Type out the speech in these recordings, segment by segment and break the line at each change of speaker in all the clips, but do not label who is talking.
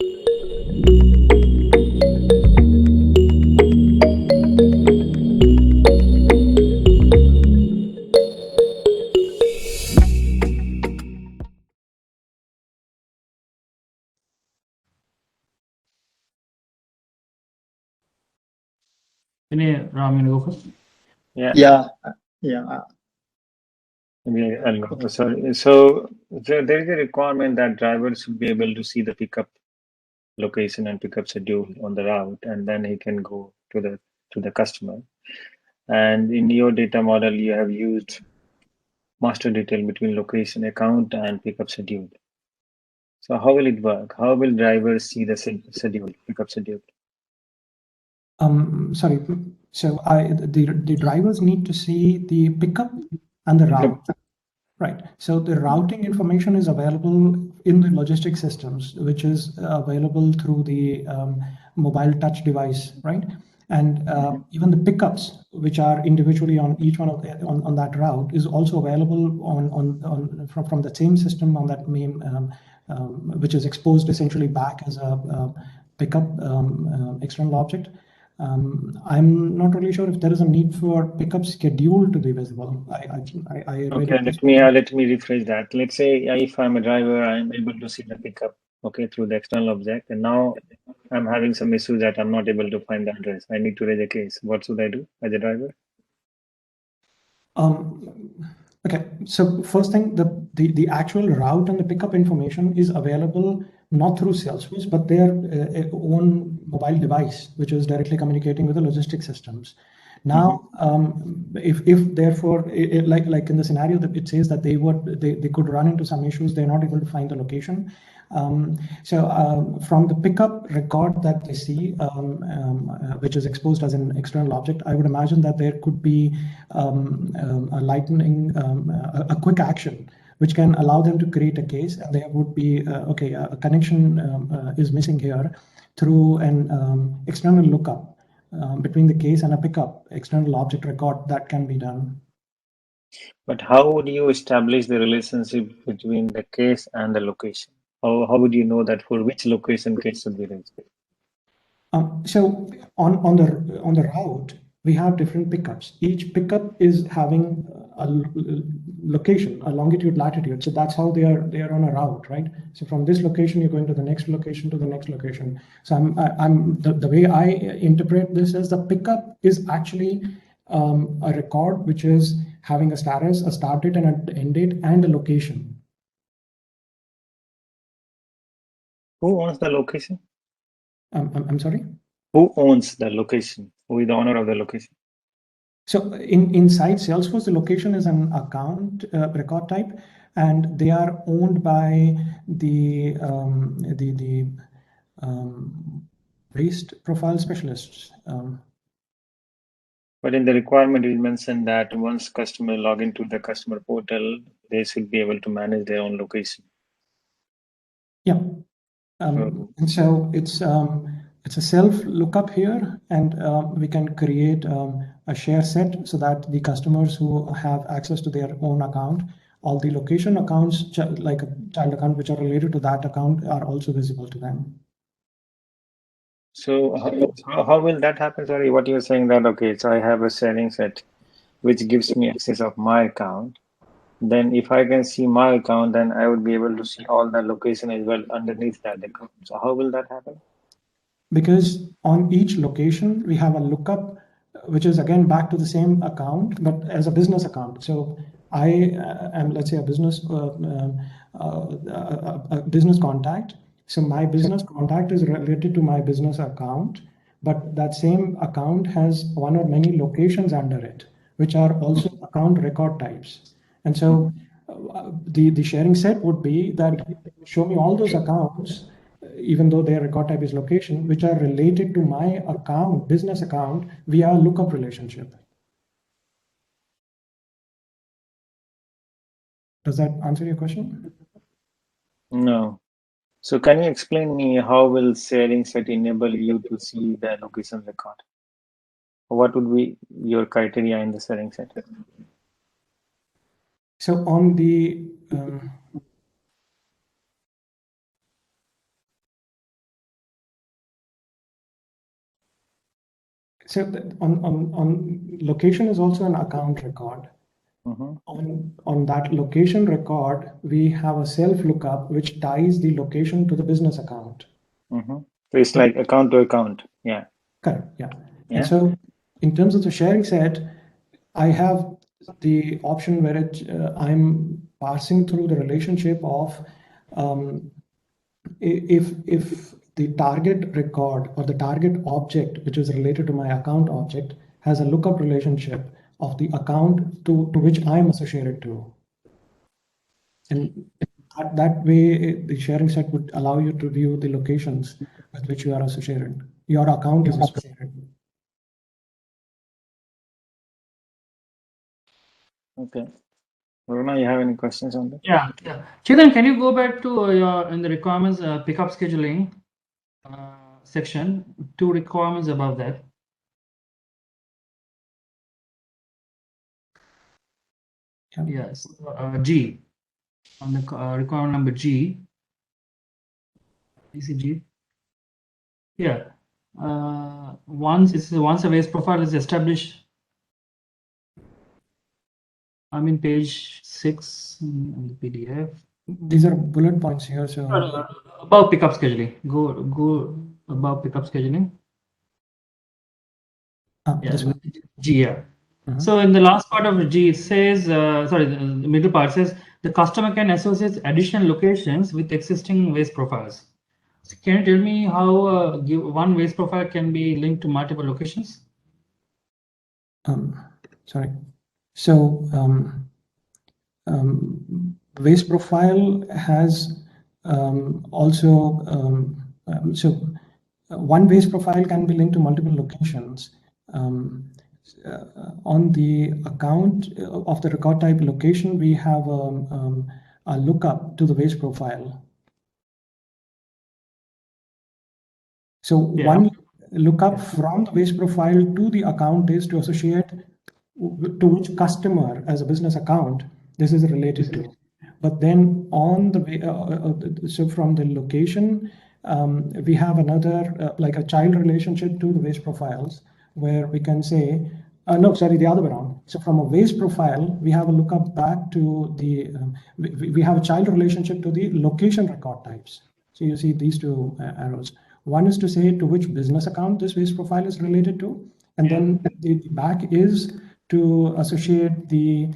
Any Ram, you go first.
Yeah.
Yeah, yeah.
Maybe I'll go. Sorry. So there is a requirement that drivers should be able to see the pickup location and pickup schedule on the route, and then he can go to the customer. And in your data model, you have used master detail between location, account, and pickup schedule. So how will it work? How will drivers see the schedule, pickup schedule?
Sorry. So the drivers need to see the pickup and the route. Right. So the routing information is available in the logistics systems, which is available through the mobile touch device, right? And even the pickups, which are individually on each one of on that route, is also available from the same system on that main, which is exposed essentially back as a pickup external object. I'm not really sure if there is a need for pickup schedule to be visible.
Okay, let me rephrase that. Let's say if I'm a driver, I'm able to see the pickup, okay, through the external object, and now I'm having some issues that I'm not able to find the address. I need to raise a case. What should I do as a driver?
Okay, so first thing, the actual route and the pickup information is available not through Salesforce, but their own mobile device, which is directly communicating with the logistics systems. Now, if therefore, like in the scenario that it says that they could run into some issues, they're not able to find the location. From the pickup record that they see, which is exposed as an external object, I would imagine that there could be a lightning, a quick action, which can allow them to create a case, and there would be okay, a connection is missing here through an external lookup between the case and a pickup external object record that can be done.
But how would you establish the relationship between the case and the location? How would you know that for which location case should be raised?
So on the route, we have different pickups. Each pickup is having a location, a longitude, latitude. So that's how they are on a route, right? So from this location, you're going to the next location to the next location. So the way I interpret this is the pickup is actually a record which is having a status, a start date and an end date, and a location.
Who owns the location?
I'm sorry?
Who owns the location? Who is the owner of the location?
So inside Salesforce, the location is an account record type, and they are owned by the waste profile specialists.
But in the requirement, it mentioned that once customer log into the customer portal, they should be able to manage their own location.
Yeah. And so it's a self lookup here, and we can create a share set so that the customers who have access to their own account, all the location accounts, like a child account, which are related to that account, are also visible to them.
So how will that happen? Sorry, what you're saying that, okay, so I have a sharing set which gives me access of my account. Then if I can see my account, then I would be able to see all the location as well underneath that account. So how will that happen?
Because on each location, we have a lookup, which is again back to the same account, but as a business account. So I am, let's say, a business contact. So my business contact is related to my business account, but that same account has one or many locations under it, which are also account record types. And so the sharing set would be that show me all those accounts, even though their record type is location, which are related to my account, business account, via lookup relationship. Does that answer your question?
No. So can you explain me how will sharing set enable you to see the location record? What would be your criteria in the sharing set?
So on the So on location is also an account record. On that location record, we have a self lookup which ties the location to the business account.
So it's like account to account. Yeah.
Correct. Yeah.
Yeah.
And so in terms of the sharing set, I have the option where I'm parsing through the relationship of if the target record or the target object, which is related to my account object, has a lookup relationship of the account to which I'm associated to. And that way, the sharing set would allow you to view the locations with which you are associated. Your account is associated.
Okay. Varuna, you have any questions on that?
Yeah. Chetan, can you go back to in the requirements pickup scheduling section, 2 requirements above that?
Yeah.
Yes. G on the requirement number G. ECG. Yeah. Once a waste profile is established. I'm in page 6 in the PDF.
These are bullet points here. So
above pickup scheduling. Go above pickup scheduling.
this one.
G, yeah. So in the last part of G, it says, sorry, the middle part says the customer can associate additional locations with existing waste profiles. So can you tell me how one waste profile can be linked to multiple locations?
Sorry. So waste profile has also one waste profile can be linked to multiple locations. On the account of the record type location, we have a lookup to the waste profile. So one lookup from the waste profile to the account is to associate to which customer as a business account this is related to. But then on the way, so from the location, we have another like a child relationship to the waste profiles where we can say, no, sorry, the other way around. So from a waste profile, we have a lookup back to the, we have a child relationship to the location record types. So you see these two arrows. One is to say to which business account this waste profile is related to, and then the back is to associate the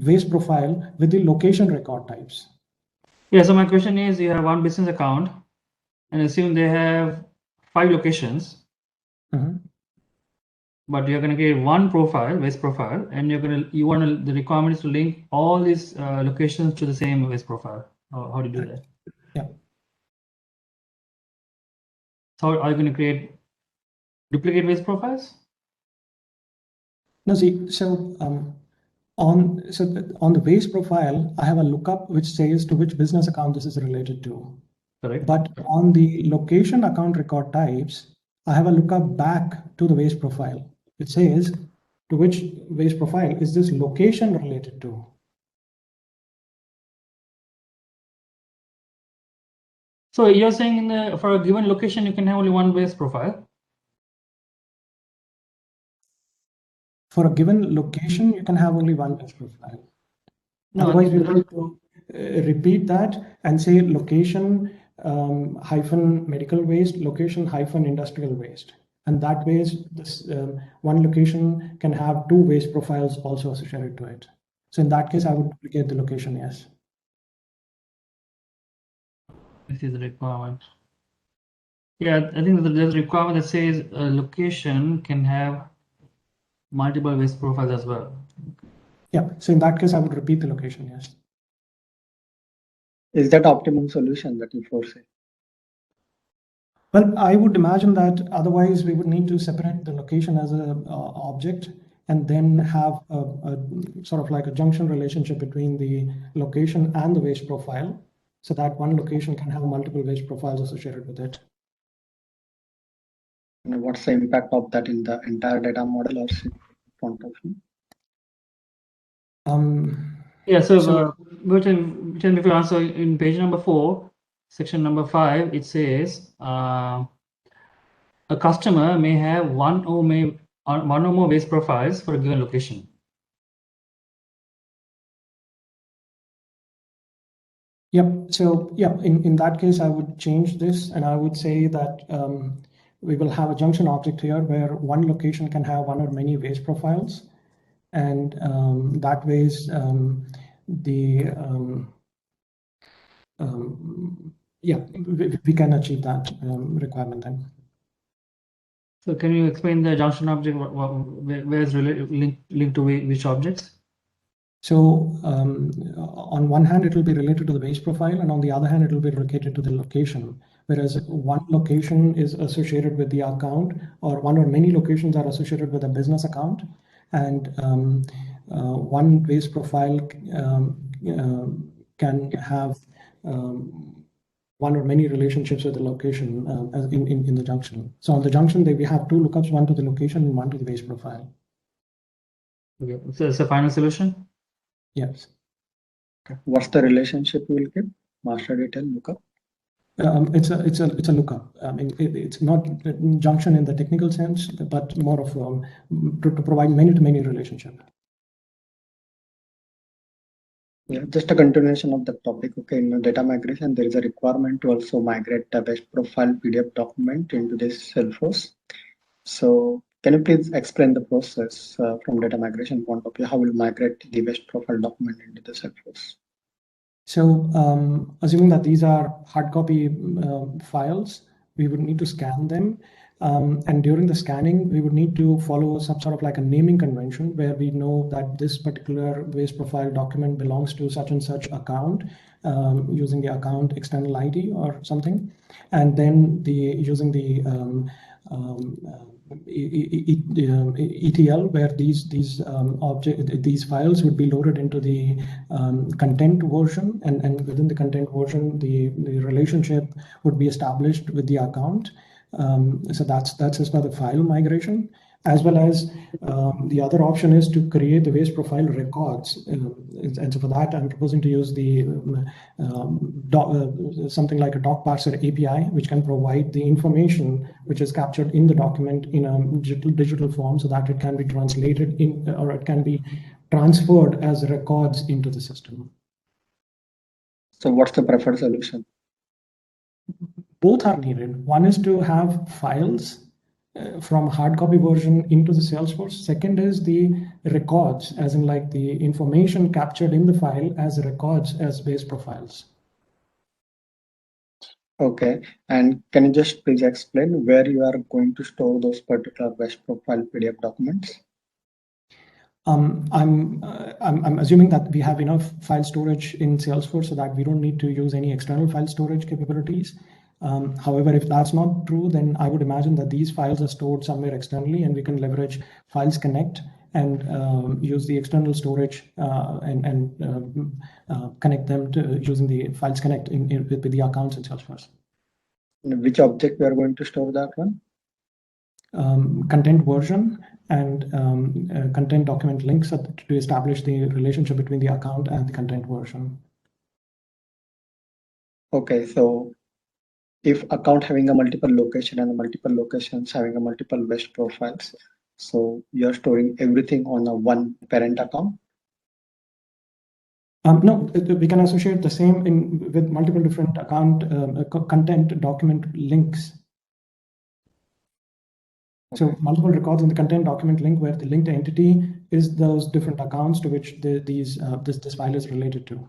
waste profile with the location record types.
Yeah, so my question is, you have one business account and assume they have 5 locations, but you're going to create one profile, waste profile, and the requirement is to link all these locations to the same waste profile. How do you do that?
Yeah.
So are you going to create duplicate waste profiles?
No, see, so on the waste profile, I have a lookup which says to which business account this is related to.
Correct.
But on the location account record types, I have a lookup back to the waste profile. It says to which waste profile is this location related to.
So you're saying for a given location, you can have only one waste profile?
For a given location, you can have only one waste profile. No, otherwise, we have to repeat that and say location hyphen medical waste, location hyphen industrial waste. And that way, this one location can have 2 waste profiles also associated to it. So in that case, I would duplicate the location, yes.
This is the requirement. Yeah, I think there's a requirement that says a location can have multiple waste profiles as well.
Yeah, so in that case, I would repeat the location, yes.
Is that optimum solution that you foresee?
Well, I would imagine that otherwise we would need to separate the location as an object and then have a sort of like a junction relationship between the location and the waste profile so that one location can have multiple waste profiles associated with it.
And what's the impact of that in the entire data model or front of you?
Yeah, so if you answer in page number 4, section number 5, it says a customer may have one or more waste profiles for a given location.
Yep. So yeah, in that case, I would change this and I would say that we will have a junction object here where one location can have one or many waste profiles. And that ways we can achieve that requirement then.
So can you explain the junction object? Where is linked to which objects?
So on one hand, it will be related to the waste profile, and on the other hand, it will be related to the location. Whereas one location is associated with the account, or one or many locations are associated with a business account, and one waste profile can have one or many relationships with the location in the junction. So on the junction, we have two lookups, one to the location and one to the waste profile.
Okay. So it's a final solution?
Yes.
Okay.
What's the relationship we will keep? Master detail lookup?
It's a lookup. I mean, it's not a junction in the technical sense, but more of to provide many-to-many relationship.
Yeah, just a continuation of the topic. Okay, in data migration, there is a requirement to also migrate the waste profile PDF document into this Salesforce. So can you please explain the process from data migration point of view? How will migrate the waste profile document into the Salesforce?
So assuming that these are hard copy files, we would need to scan them. And during the scanning, we would need to follow some sort of like a naming convention where we know that this particular waste profile document belongs to such and such account using the account external ID or something. And then using the ETL, where these files would be loaded into the content version, and within the content version, the relationship would be established with the account. So that's as per the file migration, as well as the other option is to create the waste profile records. And so for that, I'm proposing to use the something like a doc parser API, which can provide the information which is captured in the document in a digital form so that it can be translated in, or it can be transferred as records into the system.
So what's the preferred solution?
Both are needed. One is to have files from hard copy version into the Salesforce. Second is the records, as in like the information captured in the file as records as waste profiles. Okay. And can you just please explain where you are going to store those particular waste profile PDF documents? I'm assuming that we have enough file storage in Salesforce so that we don't need to use any external file storage capabilities. However, if that's not true, then I would imagine that these files are stored somewhere externally, and we can leverage Files Connect and use the external storage and connect them to using the Files Connect with the accounts in Salesforce. In which object we are going to store that one? Content version and content document links to establish the relationship between the account and the content version. Okay, so if account having a multiple location and multiple locations having a multiple waste profiles, so you're storing everything on a one parent account? No, we can associate the same with multiple different account content document links. Okay. So multiple records in the content document link where the linked entity is those different accounts to which this file is related to.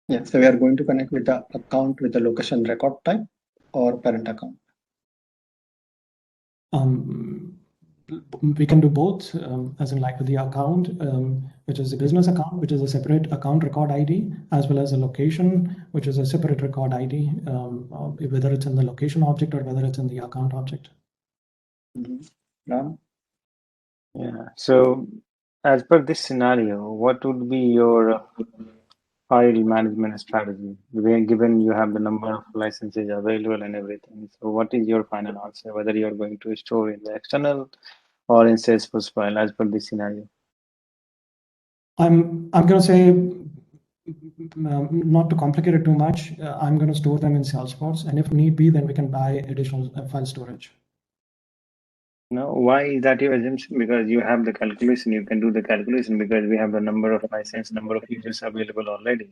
Yeah, so we are going to connect with the account with the location record type or parent account. We can do both, as in like with the account, which is a business account, which is a separate account record ID, as well as a location, which is a separate record ID, whether it's in the location object or whether it's in the account object.
Yeah. So as per this scenario, what would be your file management strategy, given you have the number of licenses available and everything? So what is your final answer, whether you're going to store in the external or in Salesforce file as per this scenario?
I'm going to say, not to complicate it too much, I'm going to store them in Salesforce, and if need be, then we can buy additional file storage.
Now, why is that your assumption? Because you have the calculation, you can do the calculation because we have the number of license, number of users available already.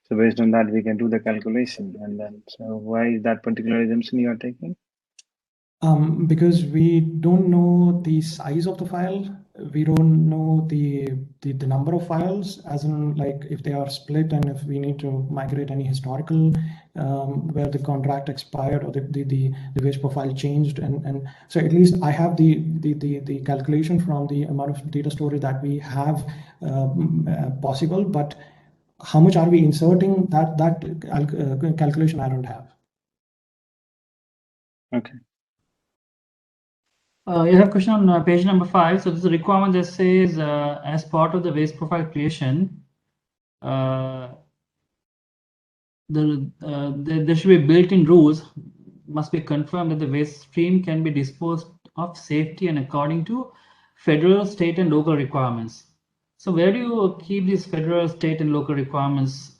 So based on that, we can do the calculation. And then, so why is that particular assumption you are taking?
Because we don't know the size of the file, we don't know the number of files, as in like if they are split and if we need to migrate any historical where the contract expired or the wage profile changed, and so at least I have the calculation from the amount of data storage that we have possible, but how much are we inserting that calculation I don't have.
Okay.
You have a question on page number 5. So there's a requirement that says as part of the waste profile creation, there should be built-in rules must be confirmed that the waste stream can be disposed of safety and according to federal, state, and local requirements. So where do you keep these federal, state, and local requirements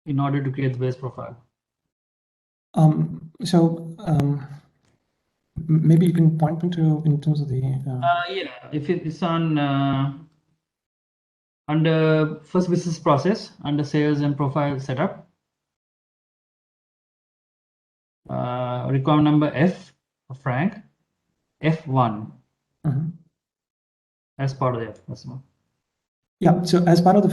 in order to create the waste profile?
Maybe you can point me to in terms of the.
Yeah, if it's on under first business process under sales and profile setup. Requirement number F for Frank, F1 as part of the F. That's one.
Yeah, so as part of the,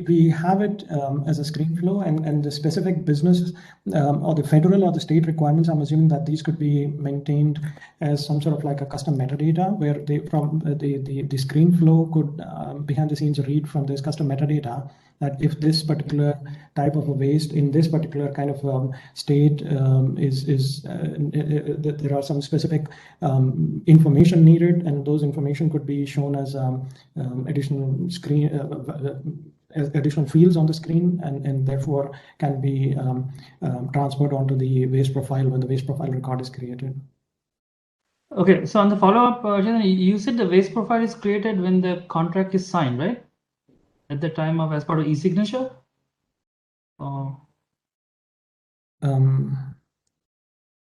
we have it as a screen flow, and the specific business or the federal or the state requirements, I'm assuming that these could be maintained as some sort of like a custom metadata where they from the screen flow could behind the scenes read from this custom metadata that if this particular type of a waste in this particular kind of state there are some specific information needed, and those information could be shown as additional screen additional fields on the screen, and therefore can be transferred onto the waste profile when the waste profile record is created.
Okay, so on the follow-up, you said the waste profile is created when the contract is signed, right? At the time of as part of e-signature? Oh.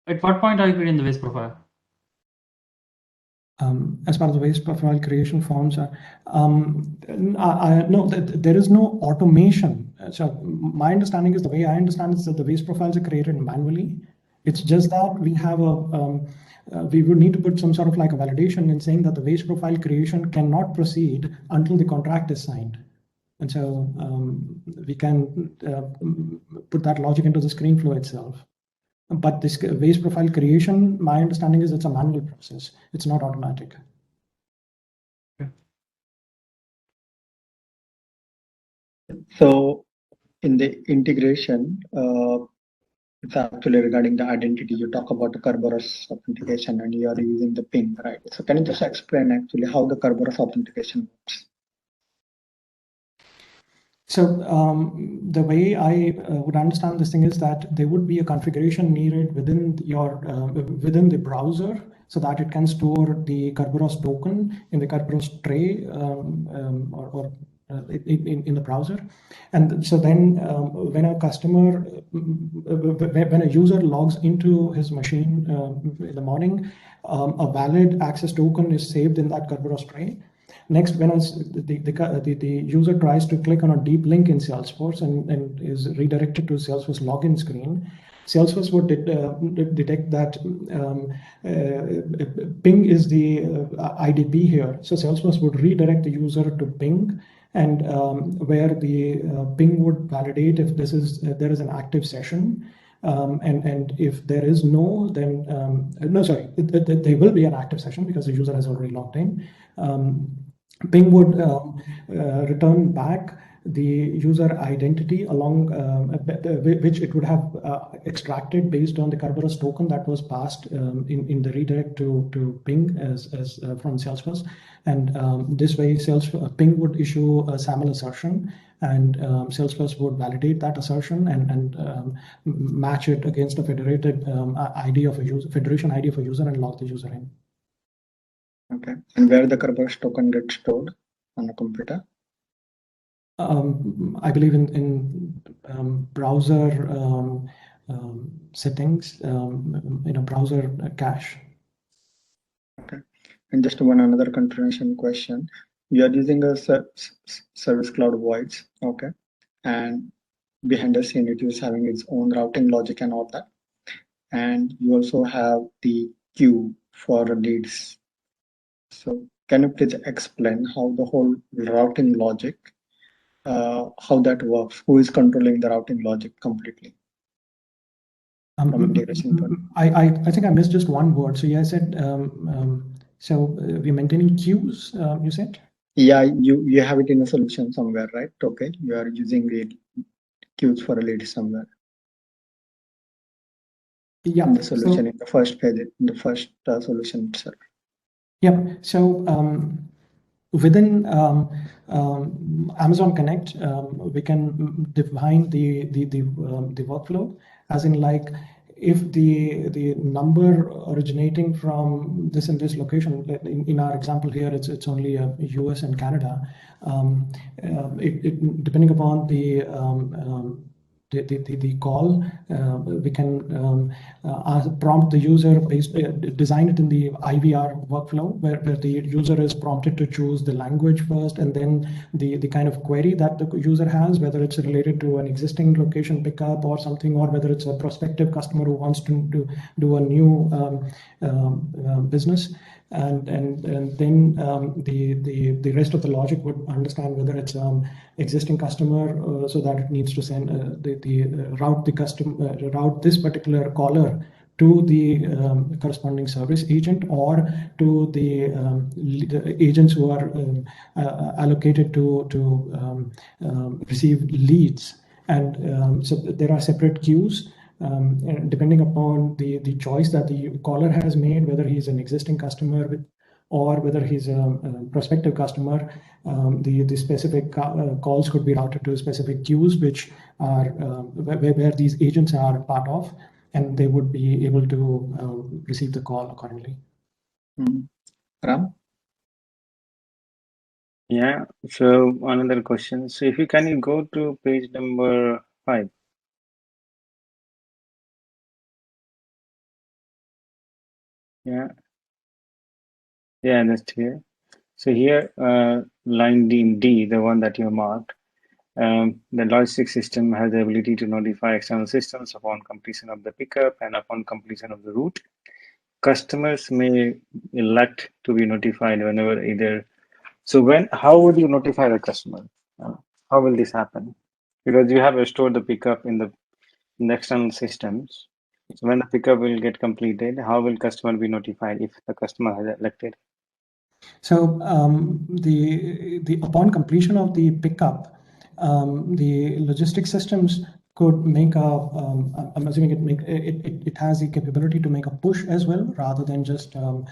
At what point are you creating the waste profile?
As part of the waste profile creation forms, no, there is no automation. So my understanding is, the way I understand is that the waste profiles are created manually. It's just that we have we would need to put some sort of like a validation in saying that the waste profile creation cannot proceed until the contract is signed. And so we can put that logic into the screen flow itself. But this waste profile creation, my understanding is it's a manual process. It's not automatic.
Okay.
So in the integration, it's actually regarding the identity. You talk about the Kerberos authentication and you are using the ping, right? So can you just explain actually how the Kerberos authentication works?
So the way I would understand this thing is that there would be a configuration needed within your within the browser so that it can store the Kerberos token in the Kerberos tray or in the browser. And so then when a customer, when a user logs into his machine in the morning, a valid access token is saved in that Kerberos tray. Next, when the user tries to click on a deep link in Salesforce and is redirected to Salesforce login screen, Salesforce would detect that ping is the IDP here. So Salesforce would redirect the user to ping, and where the ping would validate if this is there is an active session. And if there is no, then no, sorry, there will be an active session because the user has already logged in. Ping would return back the user identity along which it would have extracted based on the Kerberos token that was passed in the redirect to ping as from Salesforce. And this way, ping would issue a SAML assertion, and Salesforce would validate that assertion and match it against a federated ID of a user, federation ID of a user, and log the user in.
Okay, and where the Kerberos token gets stored on a computer?
I believe in browser settings, browser cache.
Okay. And just another continuation question. We are using a Service Cloud Voice, okay, and behind the scene it is having its own routing logic and all that, and you also have the queue for leads. So can you please explain how the whole routing logic, how that works? Who is controlling the routing logic completely? From integration point.
I think I missed just one word. So yeah, I said we're maintaining queues. You said.
Yeah, you have it in a solution somewhere, right? Okay, you are using the queues for a lead somewhere.
Yeah.
In the solution, in the first page, in the first solution itself.
Yeah. So within Amazon Connect, we can define the workflow, as in like if the number originating from this and this location, in our example here, it's only US and Canada. Depending upon the call, we can prompt the user, design it in the IVR workflow, where the user is prompted to choose the language first, and then the kind of query that the user has, whether it's related to an existing location pickup or something, or whether it's a prospective customer who wants to do a new business. And then the rest of the logic would understand whether it's existing customer, so that it needs to send route this particular caller to the corresponding service agent, or to the agents who are allocated to receive leads. And so there are separate queues. And depending upon the choice that the caller has made, whether he's an existing customer or whether he's a prospective customer, the specific calls could be routed to specific queues, which are where these agents are part of, and they would be able to receive the call accordingly.
Ram?
Yeah, so another question. So if you can go to page number 5. Yeah, that's here. So here, line D, the one that you marked, the logistics system has the ability to notify external systems upon completion of the pickup and upon completion of the route. Customers may elect to be notified whenever either. So how would you notify the customer? How will this happen? Because you have stored the pickup in the external systems. So when the pickup will get completed, how will customer be notified if the customer has elected?
So the upon completion of the pickup, the logistics systems could make I'm assuming it has the capability to make a push as well, rather than just a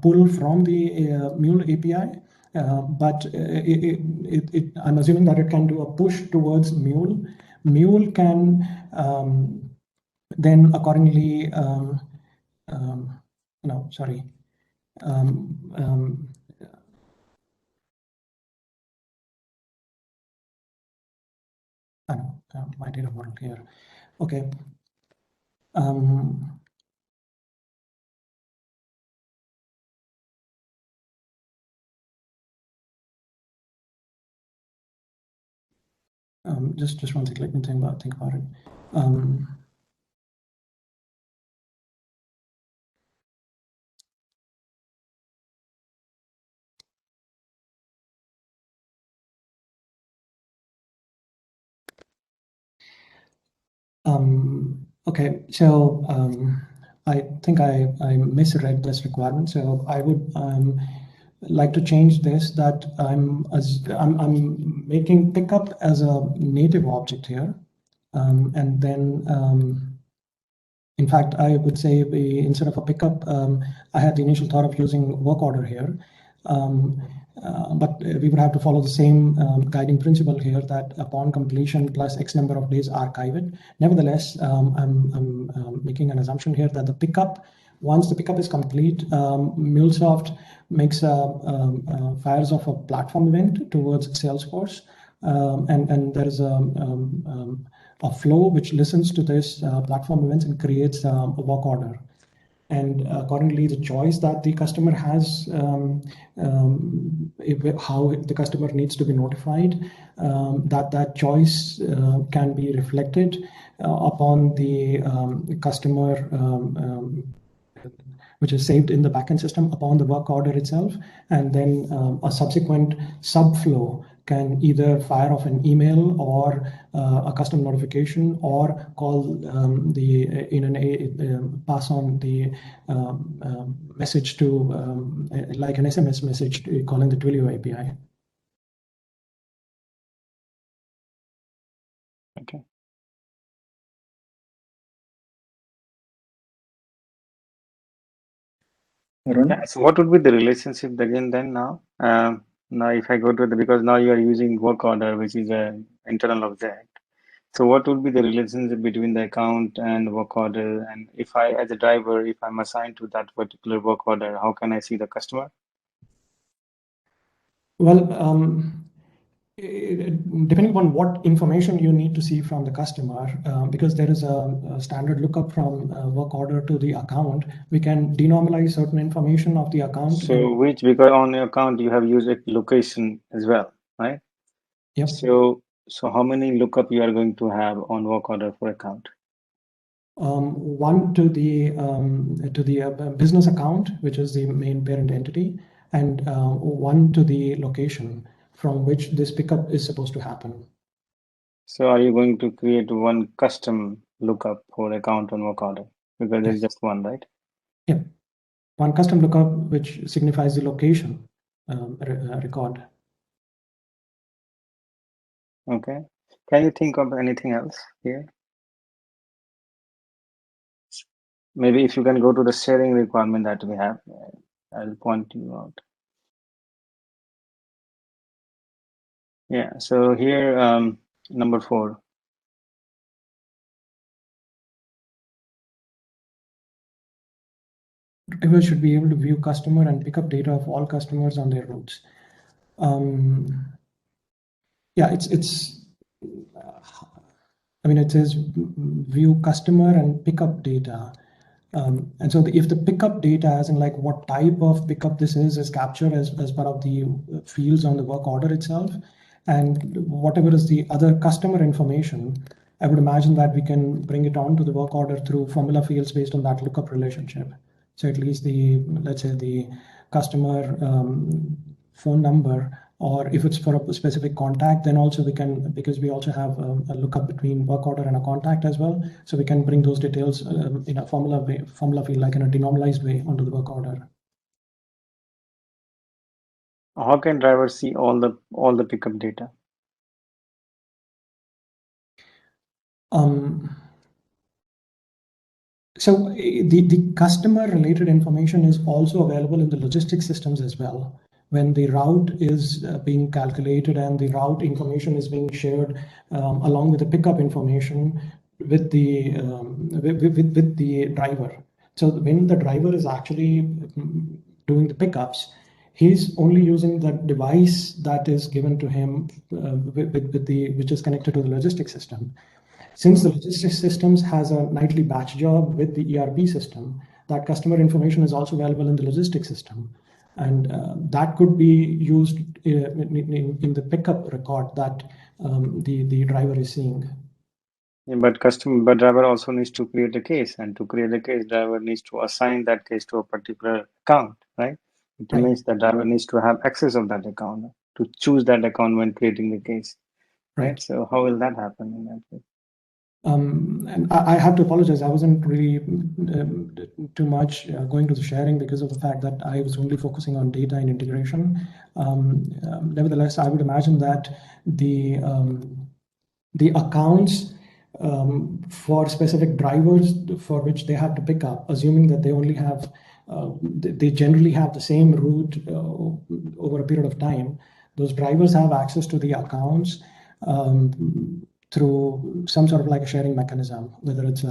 pull from the Mule API. But I'm assuming that it can do a push towards Mule. Mule can then accordingly, no, sorry. I know my data model here. Okay. Just one second. Let me think about it. Okay, so I think I misread this requirement. So I would like to change this, that I'm making pickup as a native object here, and then in fact I would say instead of a pickup, I had the initial thought of using work order here. But we would have to follow the same guiding principle here, that upon completion plus X number of days archive it. Nevertheless, I'm making an assumption here that the pickup, once the pickup is complete, MuleSoft makes fires off a platform event towards Salesforce, and there is a a flow which listens to this platform events and creates a work order. And accordingly, the choice that the customer has, how the customer needs to be notified, that choice can be reflected upon the customer, which is saved in the backend system upon the work order itself. And then a subsequent subflow can either fire off an email or a custom notification, or call pass on the message to like an SMS message calling the Twilio API.
Okay.
Arun?
Yeah, so what would be the relationship again then now? Now if I go to because now you are using work order, which is an internal object. So what would be the relationship between the account and work order? And if I, as a driver, if I'm assigned to that particular work order, how can I see the customer?
Well, depending upon what information you need to see from the customer, because there is a standard lookup from work order to the account, we can denormalize certain information of the account.
So because on your account you have used a location as well, right?
Yep.
So how many lookup you are going to have on work order for account?
One to the business account, which is the main parent entity, and one to the location from which this pickup is supposed to happen.
So are you going to create one custom lookup for account on work order? Because there's just one, right?
Yep. One custom lookup which signifies the location record.
Okay. Can you think of anything else here? Maybe if you can go to the sharing requirement that we have, I'll point you out. Yeah, so here, number 4.
Driver should be able to view customer and pick up data of all customers on their routes. Yeah, it's. I mean, it says view customer and pickup data. And so if the pickup data, as in like what type of pickup this is captured as part of the fields on the work order itself, and whatever is the other customer information, I would imagine that we can bring it on to the work order through formula fields based on that lookup relationship. So at least let's say the customer phone number, or if it's for a specific contact, then also we can, because we also have a lookup between work order and a contact as well. So we can bring those details in a formula field, like in a denormalized way, onto the work order.
How can drivers see all the pickup data?
So the customer related information is also available in the logistics systems as well. When the route is being calculated and the route information is being shared along with the pickup information with the driver. So when the driver is actually doing the pickups, he's only using the device that is given to him which is connected to the logistics system. Since the logistics systems has a nightly batch job with the ERP system, that customer information is also available in the logistics system. And that could be used in the pickup record that the driver is seeing.
Yeah, but driver also needs to create a case, and to create a case, driver needs to assign that case to a particular account, right? It
Right.
means the driver needs to have access of that account to choose that account when creating the case, right? So how will that happen in that way?
And I have to apologize. I wasn't really too much going to the sharing because of the fact that I was only focusing on data and integration. Nevertheless, I would imagine that the accounts for specific drivers for which they have to pick up, assuming that they only have, they generally have the same route over a period of time, those drivers have access to the accounts through some sort of like a sharing mechanism, whether it's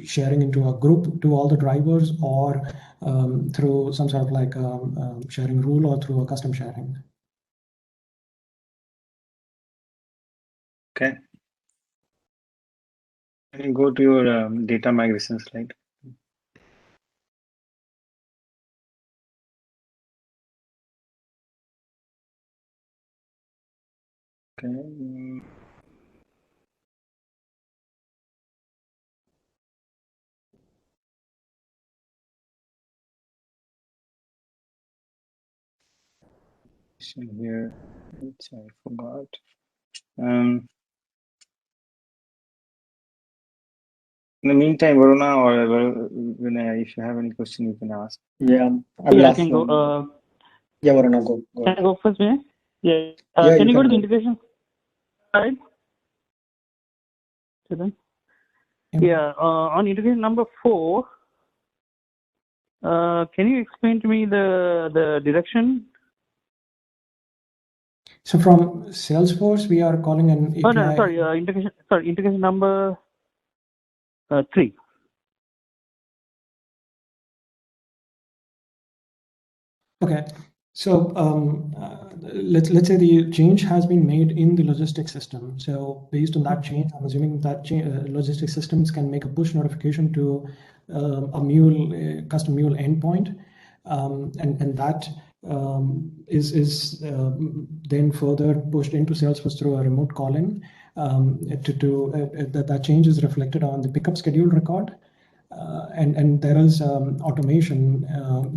sharing into a group to all the drivers, or through some sort of like sharing rule, or through a custom sharing.
Okay. Can you go to your data migration slide? Okay. Here, which I forgot. In the meantime, Varuna or Vinay, if you have any question, you can ask.
Yeah, I will
Yeah, I
ask
can go.
one. Yeah, Varuna, go.
Can I go first, Vinay? Yeah.
Yeah,
Can
you
you go
can
to the
go.
integration side? Chetan?
Yeah.
Yeah. On integration number 4, can you explain to me the direction?
So from Salesforce, we are calling an API.
Oh no, sorry. Integration number 3.
Okay. So let's say the change has been made in the logistics system. So based on that change, I'm assuming that logistics systems can make a push notification to a Mule custom Mule endpoint, and that is then further pushed into Salesforce through a remote call-in. That change is reflected on the pickup schedule record. And there is automation,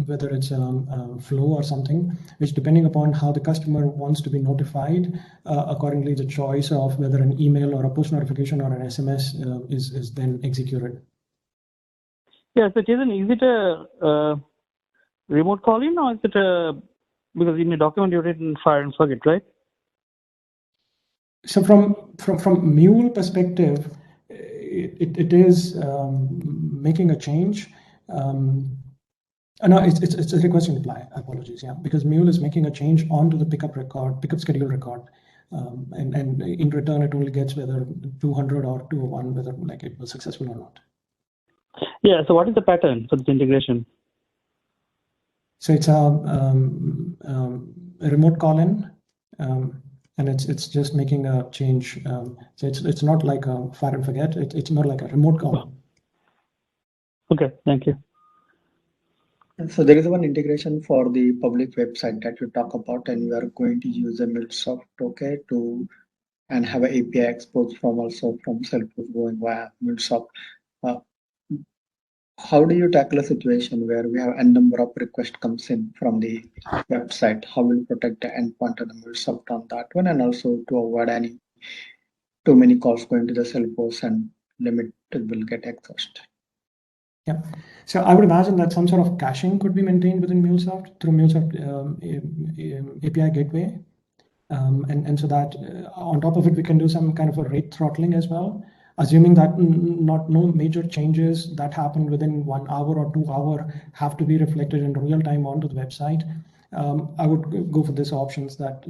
whether it's flow or something, which depending upon how the customer wants to be notified, accordingly the choice of whether an email or a push notification or an SMS is then executed.
Yeah. So Chetan, is it a remote call-in or is it because in the document you written fire and forget, right?
So from Mule perspective, it is making a change. No, it's a request and reply. Apologies, yeah, because Mule is making a change onto the pickup schedule record, and in return it only gets whether 200 or 201, whether like it was successful or not.
Yeah. So what is the pattern for this integration?
So it's a remote call-in, and it's just making a change. So it's not like a fire and forget. It's more like a remote call.
Okay. Thank you.
So there is one integration for the public website that you talk about, and we are going to use a MuleSoft, okay, and have an API exposed from Salesforce going via MuleSoft. How do you tackle a situation where we have a number of requests comes in from the website? How will you protect the endpoint and the MuleSoft on that one, and also to avoid any too many calls going to the Salesforce and limit will get exhausted?
Yeah. So I would imagine that some sort of caching could be maintained within MuleSoft through MuleSoft API gateway. And so that on top of it, we can do some kind of a rate throttling as well, assuming that no major changes that happen within 1 hour or 2 hours have to be reflected in real time onto the website. I would go for these options that,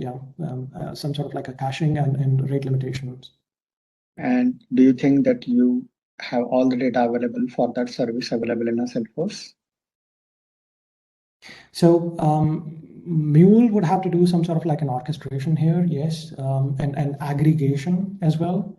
some sort of like a caching and rate limitations.
And do you think that you have all the data available for that service available in a Salesforce?
So Mule would have to do some sort of like an orchestration here, yes, and aggregation as well.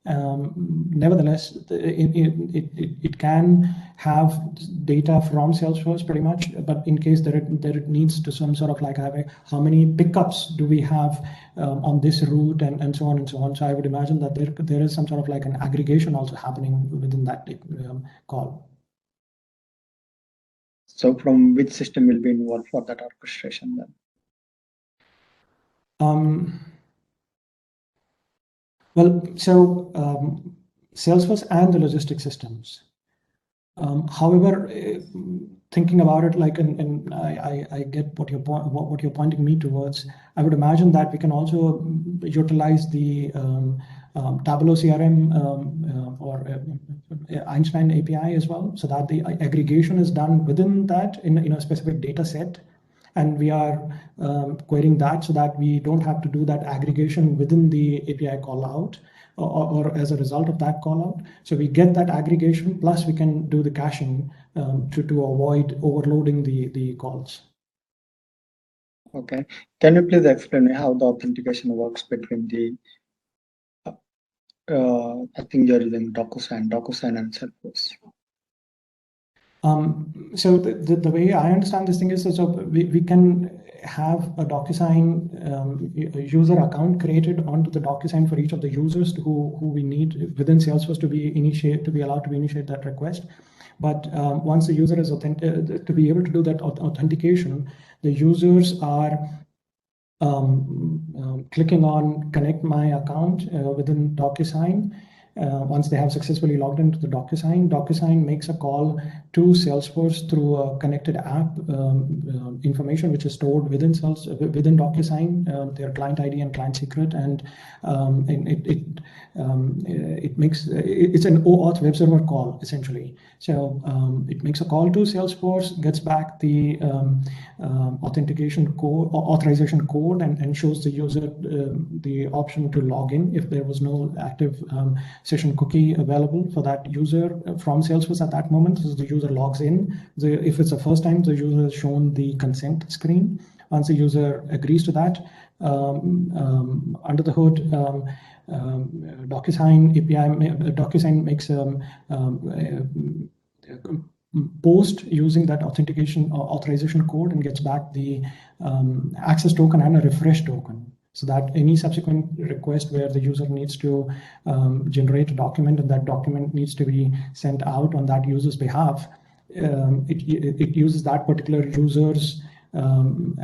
Nevertheless, it can have data from Salesforce pretty much, but in case that it needs to some sort of like have how many pickups do we have on this route and so on and so on. So I would imagine that there is some sort of like an aggregation also happening within that call.
So from which system will be involved for that orchestration then?
Well, so Salesforce and the logistics systems. However, thinking about it, like, and I get what you're pointing me towards. I would imagine that we can also utilize the Tableau CRM or Einstein API as well, so that the aggregation is done within that in a specific data set. And we are querying that so that we don't have to do that aggregation within the API call out or as a result of that call out. So we get that aggregation, plus we can do the caching to avoid overloading the calls.
Okay. Can you please explain me how the authentication works between the I think you're using DocuSign and Salesforce.
So the way I understand this thing is, so we can have a DocuSign user account created onto the DocuSign for each of the users who we need within Salesforce to be allowed to initiate that request. But once the user is to be able to do that authentication, the users are clicking on connect my account within DocuSign. Once they have successfully logged into the DocuSign makes a call to Salesforce through a connected app information which is stored within DocuSign, their client ID and client secret, and it's an OAuth web server call essentially. So it makes a call to Salesforce, gets back the authentication code, authorization code, and shows the user the option to log in if there was no active session cookie available for that user from Salesforce at that moment. So the user logs in. If it's the first time, the user is shown the consent screen. Once the user agrees to that, under the hood, DocuSign API, DocuSign makes post using that authentication authorization code and gets back the access token and a refresh token, so that any subsequent request where the user needs to generate a document and that document needs to be sent out on that user's behalf, it uses that particular user's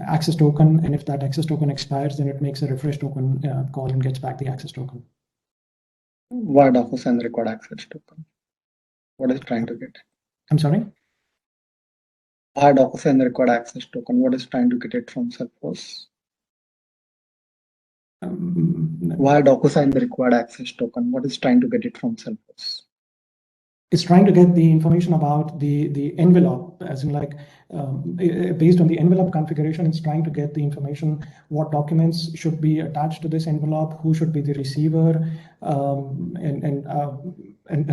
access token, and if that access token expires, then it makes a refresh token call and gets back the access token.
Why DocuSign required access token? What is it trying to get?
I'm sorry?
Why DocuSign required access token? What is trying to get it from Salesforce? Why DocuSign required access token? What is trying to get it from Salesforce?
It's trying to get the information about the envelope, as in like based on the envelope configuration, it's trying to get the information, what documents should be attached to this envelope, who should be the receiver, and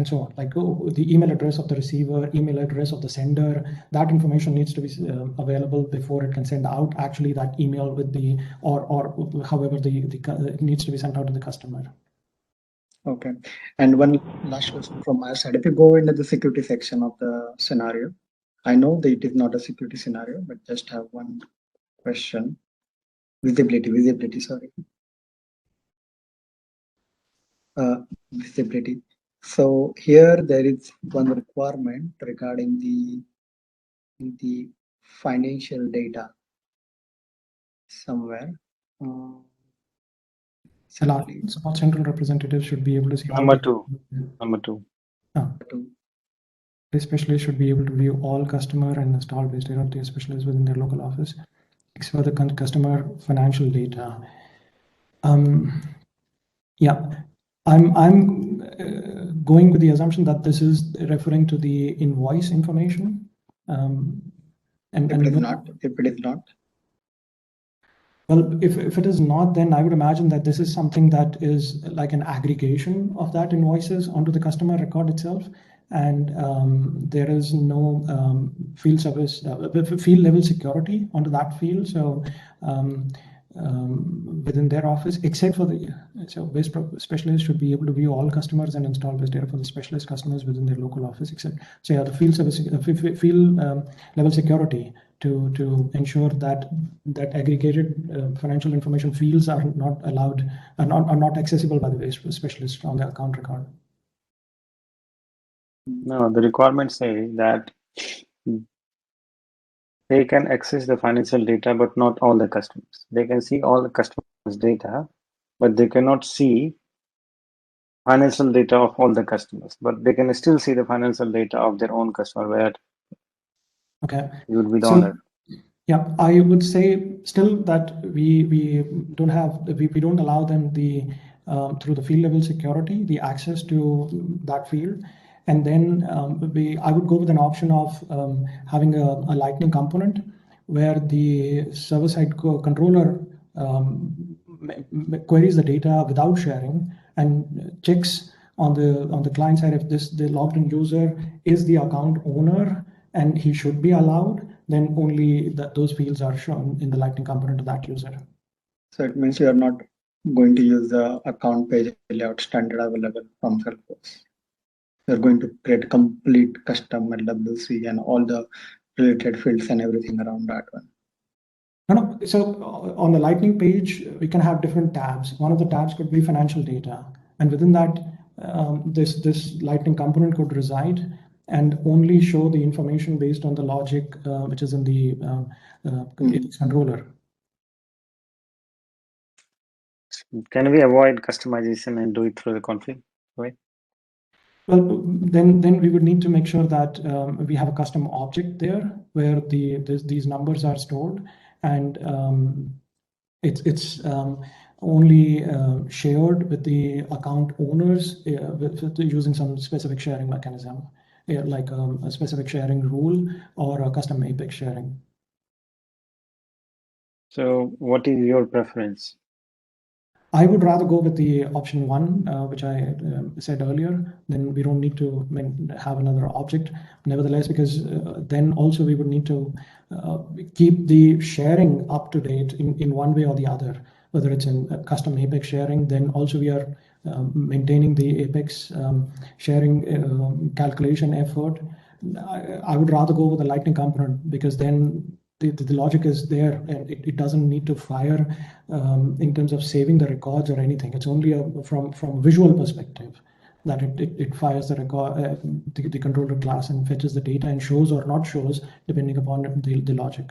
so on. Like the email address of the receiver, email address of the sender, that information needs to be available before it can send out actually that email with the, or however it needs to be sent out to the customer.
Okay. And one last question from my side. If you go into the security section of the scenario, I know that it is not a security scenario, but just have one question. Visibility, sorry. Visibility. So here there is one requirement regarding the financial data somewhere.
Support central representatives should be able to see.
Number two.
The specialist should be able to view all customer and install base data of the specialist within their local office, except for the customer financial data. Yeah, I'm going with the assumption that this is referring to the invoice information.
If it is not.
Well, if it is not, then I would imagine that this is something that is like an aggregation of that invoices onto the customer record itself. And there is no field level security onto that field. So within their office, except for base specialist should be able to view all customers and install base data for the specialist customers within their local office, except the field level security to ensure that aggregated financial information fields are not allowed, are not accessible by the base specialist on the account record.
No, the requirements say that they can access the financial data, but not all the customers. They can see all the customers' data, but they cannot see financial data of all the customers. But they can still see the financial data of their own customer, where you would be the owner.
Yeah, I would say still that we don't allow them through the field level security the access to that field. And then I would go with an option of having a Lightning component where the server-side controller queries the data without sharing and checks on the client side if the logged in user is the account owner and he should be allowed, then only those fields are shown in the Lightning component of that user.
So it means you are not going to use the account page layout standard available from Salesforce. You're going to create complete custom LWC and all the related fields and everything around that one.
No. So on the Lightning page, we can have different tabs. One of the tabs could be financial data, and within that, this Lightning component could reside and only show the information based on the logic which is in the Apex controller.
Can we avoid customization and do it through the config? Right?
Well, then we would need to make sure that we have a custom object there where these numbers are stored, and it's only shared with the account owners with using some specific sharing mechanism, like a specific sharing rule or a custom Apex sharing.
So what is your preference?
I would rather go with the option 1, which I said earlier. Then we don't need to have another object. Nevertheless, because then also we would need to keep the sharing up to date in one way or the other, whether it's in custom Apex sharing, then also we are maintaining the Apex sharing calculation effort. I would rather go with the Lightning component, because then the logic is there and it doesn't need to fire in terms of saving the records or anything. It's only from visual perspective that it fires the record, the controller class, and fetches the data and shows or not shows depending upon the logic.